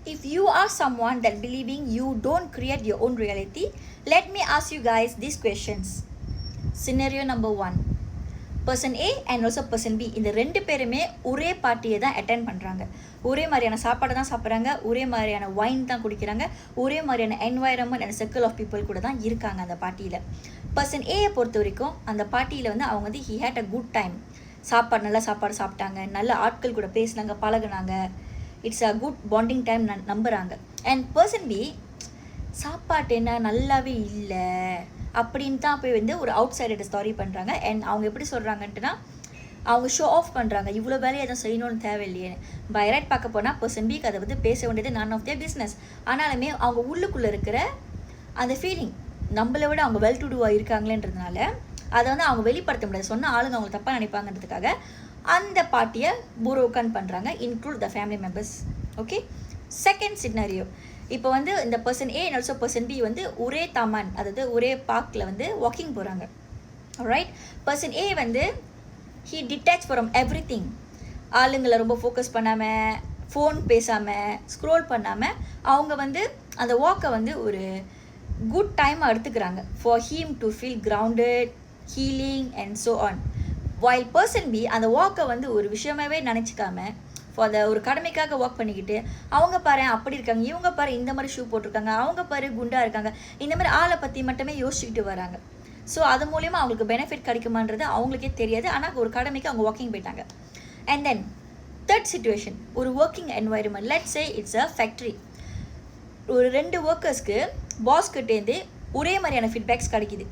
If you are someone that believing you don't create your own reality, let me ask you guys these questions. Scenario number 1. Person A and also person B இந்த ரெண்டு பேருமே ஒரே பார்ட்டியை தான் attend பண்ணுறாங்க. ஒரே மாதிரியான சாப்பாடு தான் சாப்பிட்றாங்க, ஒரே மாதிரியான வைன் தான் குடிக்கிறாங்க, ஒரே மாதிரியான environment and circle of people கூட தான் இருக்காங்க அந்த பார்ட்டியில். பர்சன் ஏயை பொறுத்த வரைக்கும் அந்த பார்ட்டியில் வந்து அவங்க வந்து he had a good time. நல்ல சாப்பாடு சாப்பிட்டாங்க, நல்ல ஆட்கள் கூட பேசினாங்க, பழகுனாங்க. It's a good bonding time நம்புகிறாங்க. அண்ட் பர்சன் பி சாப்பாட்டு என்ன நல்லாவே இல்லை அப்படின்னு தான் போய் வந்து ஒரு அவுட் சைடர் ஸ்டாரி பண்ணுறாங்க. அண்ட் அவங்க எப்படி சொல்கிறாங்கன்ட்டுனா அவங்க ஷோ ஆஃப் பண்ணுறாங்க, இவ்வளோ வேலையை எதுவும் செய்யணும்னு தேவையில்லையே. பை ரைட் பார்க்க போனால் பர்சன் பிக்கு அதை வந்து பேச வேண்டியது நன் ஆஃப் தியர் பிஸ்னஸ். ஆனாலுமே அவங்க உள்ளுக்குள்ளே இருக்கிற அந்த ஃபீலிங் நம்மளை விட அவங்க வெல் டு டூவாக இருக்காங்களேன்றதுனால அதை வந்து அவங்க வெளிப்படுத்த முடியாது. சொன்ன ஆளுங்க அவங்க தப்பாக நினைப்பாங்கன்றதுக்காக அந்த பார்ட்டியை புரோக்கன் பண்ணுறாங்க, include the family members. Okay, second scenario. இப்போ வந்து இந்த person A and also person B வந்து ஒரே தாமான், அதாவது ஒரே பார்க்கில் வந்து வாக்கிங் போகிறாங்க. ரைட், பர்சன் ஏ வந்து he detach from every thing. ஆளுங்களை ரொம்ப ஃபோக்கஸ் பண்ணாமல், ஃபோன் பேசாமல், ஸ்க்ரோல் பண்ணாமல் அவங்க வந்து அந்த வாக்கை வந்து ஒரு குட் டைமாக எடுத்துக்கிறாங்க. For him to feel grounded, healing and so on. While person B அந்த வாக்கை வந்து ஒரு விஷயமாகவே நினச்சிக்காம ஃபார் த ஒரு கடமைக்காக ஒர்க் பண்ணிக்கிட்டு அவங்க பாரு அப்படி இருக்காங்க, இவங்க பாரு இந்த மாதிரி ஷூ போட்டிருக்காங்க, அவங்க பாரு குண்டாக இருக்காங்க, இந்த மாதிரி ஆளை பற்றி மட்டுமே யோசிச்சுக்கிட்டு வராங்க. ஸோ அது மூலயமா அவங்களுக்கு பெனிஃபிட் கிடைக்குமான்றது அவங்களுக்கே தெரியாது. ஆனால் ஒரு கடமைக்கு அவங்க வாக்கிங் போயிட்டாங்க. அண்ட் தென் தேர்ட் சிச்சுவேஷன், ஒரு working environment. Let's say it's a factory. ஒரு 2 ஒர்க்கர்ஸ்க்கு பாஸ்கிட்டேருந்து ஒரே மாதிரியான ஃபீட்பேக்ஸ் கிடைக்குது.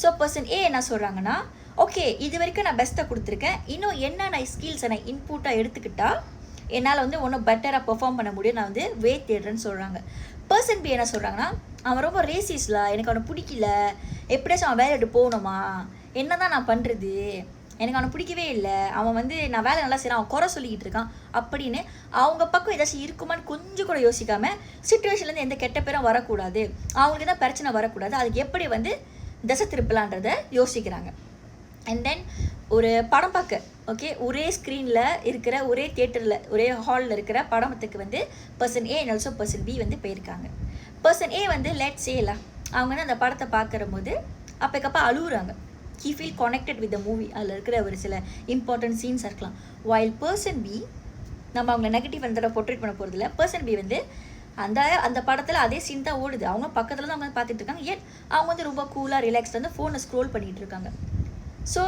ஸோ பர்சன் ஏ என்ன சொல்கிறாங்கன்னா, ஓகே இது வரைக்கும் நான் பெஸ்ட்டாக கொடுத்துருக்கேன், இன்னும் என்னென்ன ஸ்கில்ஸை நான் இன்புட்டாக எடுத்துக்கிட்டா என்னால் வந்து ஒன்றும் பெட்டராக பெர்ஃபார்ம் பண்ண முடியும், நான் வந்து வே தேடுறேன்னு சொல்கிறாங்க. பர்சன் பி என்ன சொல்கிறாங்கன்னா, அவன் ரொம்ப ரேசிஸ்ல, எனக்கு அவனை பிடிக்கல, எப்படியாச்சும் அவன் வேலை விட்டு போகணுமா, என்ன தான் நான் பண்ணுறது, எனக்கு அவனை பிடிக்கவே இல்லை, அவன் வந்து நான் வேலை நல்லா செய்கிறான், அவன் குறை சொல்லிக்கிட்டு இருக்கான் அப்படின்னு அவங்க பக்கம் ஏதாச்சும் இருக்குமான்னு கொஞ்சம் கூட யோசிக்காமல் சிச்சுவேஷன்லேருந்து எந்த கெட்ட பேரும் வரக்கூடாது, அவங்களுக்கு தான் பிரச்சனை வரக்கூடாது, அதுக்கு எப்படி வந்து தசை திருப்பலான்றதை யோசிக்கிறாங்க. அண்ட் தென் ஒரு படம் பார்க்க, ஓகே, ஒரே ஸ்க்ரீனில் இருக்கிற, ஒரே தியேட்டரில், ஒரே ஹாலில் இருக்கிற படத்துக்கு வந்து person A and also person B வந்து போயிருக்காங்க. பர்சன் ஏ வந்து லெட்ஸ் சேல அவங்க வந்து அந்த படத்தை பார்க்குற போது அப்பக்கப்போ அழுகுறாங்க. He feel connected with the movie. அதில் இருக்கிற ஒரு சில இம்பார்ட்டன்ட் சீன்ஸ் இருக்கலாம். வைல் பர்சன் பி நம்ம அவங்க நெகட்டிவ் அந்த போர்ட்ரேட் பண்ண போகிறதில்ல. பர்சன் பி வந்து அந்த படத்தில் அதே சீன் தான் ஓடுது, அவங்க பக்கத்தில் தான் அவங்க வந்து பார்த்துட்டு இருக்காங்க, ஏன் அவங்க வந்து ரொம்ப கூலாக ரிலாக்ஸ்டாக வந்து ஃபோனை ஸ்க்ரோல் பண்ணிகிட்டு இருக்காங்க. So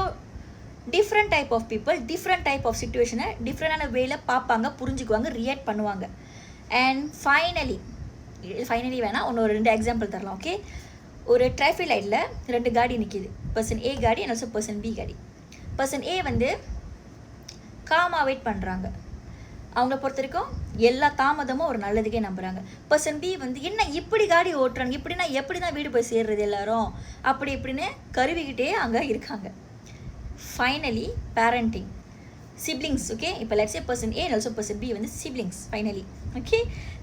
different type of people different type of சிச்சுவேஷனை டிஃப்ரெண்டான வேல பார்ப்பாங்க, புரிஞ்சுக்குவாங்க, ரியாக்ட் பண்ணுவாங்க. அண்ட் ஃபைனலி வேணால் ஒரு 2 எக்ஸாம்பிள் தரலாம். ஓகே, ஒரு டிராஃபிக் லைட்டில் 2 காடி நிற்கிது, பர்சன் ஏ காடி அண்ட் ஆல்சோ பர்சன் பி காடி. பர்சன் ஏ வந்து காமாக வெயிட் பண்ணுறாங்க. அவங்கள பொறுத்த வரைக்கும் எல்லா தாமதமும் ஒரு நல்லதுக்கே நம்புகிறாங்க. பர்சன் பி வந்து என்ன இப்படி காடி ஓட்டுறாங்க, இப்படின்னா எப்படி தான் வீடு போய் சேர்றது எல்லாரும் அப்படி இப்படின்னு கருவிக்கிட்டே அங்கே இருக்காங்க. Finally parenting siblings. ஓகே, இப்போ let's say person A and also person B வந்து siblings finally. Okay,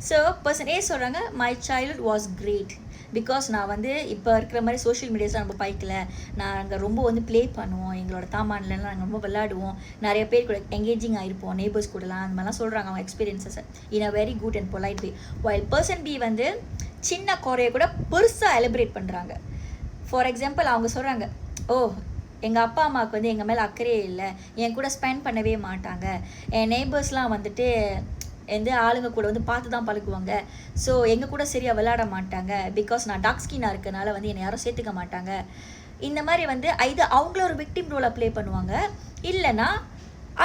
so person A சொல்கிறாங்க, my childhood was great because நான் வந்து இப்போ இருக்கிற மாதிரி சோஷியல் மீடியாஸில் நம்ம பைக்கில் நாங்கள் ரொம்ப வந்து ப்ளே பண்ணுவோம், எங்களோட தாமான்லாம் நாங்கள் ரொம்ப விளையாடுவோம், நிறைய பேர் கூட எங்கேஜிங் ஆகிருப்போம், நெய்பர்ஸ் கூடலாம், அந்த மாதிரிலாம் சொல்கிறாங்க அவங்க experiences in a very good and polite way. While person B வந்து சின்ன குறைய கூட பெருசாக எலிப்ரேட் பண்ணுறாங்க. ஃபார் எக்ஸாம்பிள் அவங்க சொல்கிறாங்க, ஓ எங்கள் அப்பா அம்மாவுக்கு வந்து எங்கள் மேலே அக்கறையே இல்லை, என் கூட ஸ்பெண்ட் பண்ணவே மாட்டாங்க, என் நெய்பர்ஸ்லாம் வந்துட்டு எந்த ஆளுங்க கூட வந்து பார்த்து தான் பழகுவாங்க, ஸோ எங்கள் கூட சரியாக விளையாட மாட்டாங்க பிகாஸ் நான் டார்க் ஸ்கின்னாக இருக்கனால வந்து என்னை யாரும் சேர்த்துக்க மாட்டாங்க. இந்த மாதிரி வந்து இது அவங்கள ஒரு விக்டிம் ரோலை ப்ளே பண்ணுவாங்க. இல்லைன்னா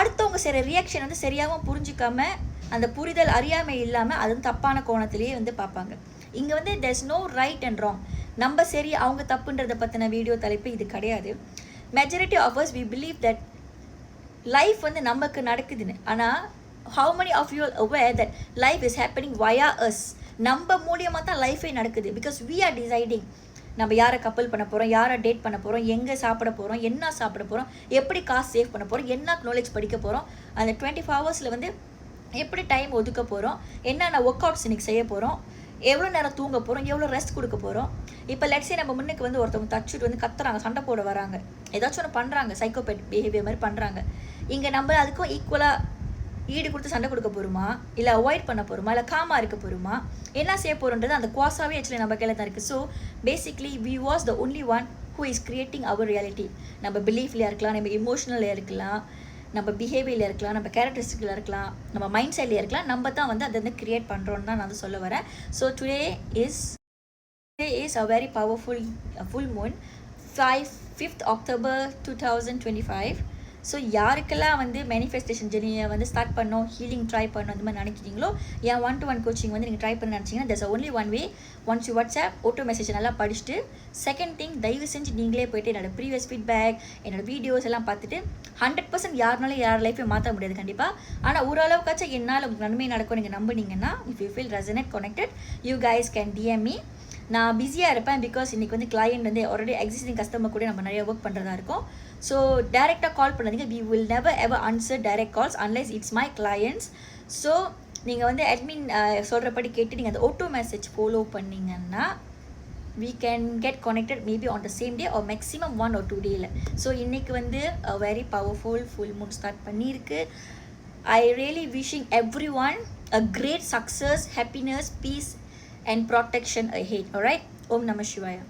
அடுத்தவங்க செய்கிற ரியாக்ஷன் வந்து சரியாகவும் புரிஞ்சிக்காம அந்த புரிதல் அறியாமை இல்லாமல் அது தப்பான கோணத்திலேயே வந்து பார்ப்பாங்க. இங்கே வந்து there's no right and wrong, நம்ம சரி அவங்க தப்புன்றதை பற்றின வீடியோ தலைப்பு இது கிடையாது. Majority of us we believe that life வந்து நமக்கு நடக்குதுன்னு. ஆனால் how many of you are aware that life is happening via us? நம்ம மூலியமாக தான் லைஃபே நடக்குது. பிகாஸ் we are deciding நம்ம யாரை கப்பல் பண்ண போகிறோம், யாரை டேட் பண்ண போகிறோம், எங்கே சாப்பிட போகிறோம், என்ன சாப்பிட போகிறோம், எப்படி காசு சேவ் பண்ண போகிறோம், என்ன நாலேஜ் படிக்க போகிறோம், அந்த 24 ஹவர்ஸில் வந்து எப்படி டைம் ஒதுக்க போகிறோம், என்னென்ன ஒர்க் அவுட்ஸ் இன்றைக்கி செய்ய போகிறோம், எவ்வளோ நேரம் தூங்க போகிறோம், எவ்வளோ ரெஸ்ட் கொடுக்க போகிறோம். இப்போ லெட்ஸே நம்ம முன்னுக்கு வந்து ஒருத்தவங்க தச்சுட்டு வந்து கத்துறாங்க, சண்டை போட வராங்க, ஏதாச்சும் ஒன்று பண்ணுறாங்க, சைக்கோபேட் பிஹேவியர் மாதிரி பண்ணுறாங்க. இங்கே நம்ம அதுக்கும் ஈக்குவலாக ஈடு கொடுத்து சண்டை கொடுக்க போகிறோமா, இல்லை அவாய்ட் பண்ண போகிறோமா, இல்லை காமாக இருக்க போகிறோமா, என்ன செய்ய போகிறோன்றது அந்த குவாஸாகவே ஆக்சுவலி நம்ம கையில் தான் இருக்குது. So basically we was the only one who is creating our reality. நம்ம பிலீஃப்லையாக இருக்கலாம், நம்ம இமோஷனலில் இருக்கலாம், நம்ம பிஹேவியரில் இருக்கலாம், நம்ம கேரக்டரிஸ்டிக்கில் இருக்கலாம், நம்ம மைண்ட் செட்லேயே இருக்கலாம். நம்ம தான் வந்து அதை வந்து கிரியேட் பண்ணுறோன்னு தான் நான் வந்து சொல்ல வரேன். So today is a very powerful full moon, 5th October 2025. So யாருக்கெல்லாம் வந்து மேனிஃபெஸ்டேஷன் ஜெர்னியை வந்து ஸ்டார்ட் பண்ணோம், ஹீலிங் ட்ரை பண்ணோம் அந்த மாதிரி நினைக்கிறீங்களோ, என் 1-to-1 கோச்சிங் வந்து நீங்கள் ட்ரை பண்ண நினச்சிங்கன்னா there's only one way. Once you WhatsApp auto message நல்லா படிச்சுட்டு, செகண்ட் திங் தயவு செஞ்சு நீங்களே போய்ட்டு என்னோடய ப்ரீவியஸ் ஃபீட்பேக், என்னோடய வீடியோஸ் எல்லாம் பார்த்துட்டு 100% யாருனாலும் யார் லைஃப்பையும் மாற்ற முடியாது கண்டிப்பாக. ஆனால் ஓரளவுக்காச்சும் என்னால் உங்களுக்கு நன்மை நடக்கும் நீங்கள் நம்பினீங்கன்னா, if you feel resonate connected, you guys can DM me. நான் பிஸியாக இருப்பேன் பிகாஸ் இன்றைக்கி வந்து கிளையண்ட் வந்து ஆல்ரெடி எக்ஸிஸ்டிங் கஸ்டமர் கூட நம்ம நிறைய ஒர்க் பண்ணுறதா இருக்கும். ஸோ டேரெக்டாக கால் பண்ணாதீங்க. We will never ever answer direct calls unless it's my clients. So நீங்கள் வந்து அட்மின் சொல்கிறபடி கேட்டு நீங்கள் அந்த ஆட்டோ மெசேஜ் ஃபாலோ பண்ணிங்கன்னா we can get connected maybe on the same day or maximum 1 or 2 days. So இன்றைக்கி வந்து a very powerful full moon start பண்ணியிருக்கு. I really wishing everyone a great success, happiness, peace and protection ahead. Alright, Om Namah Shivaya.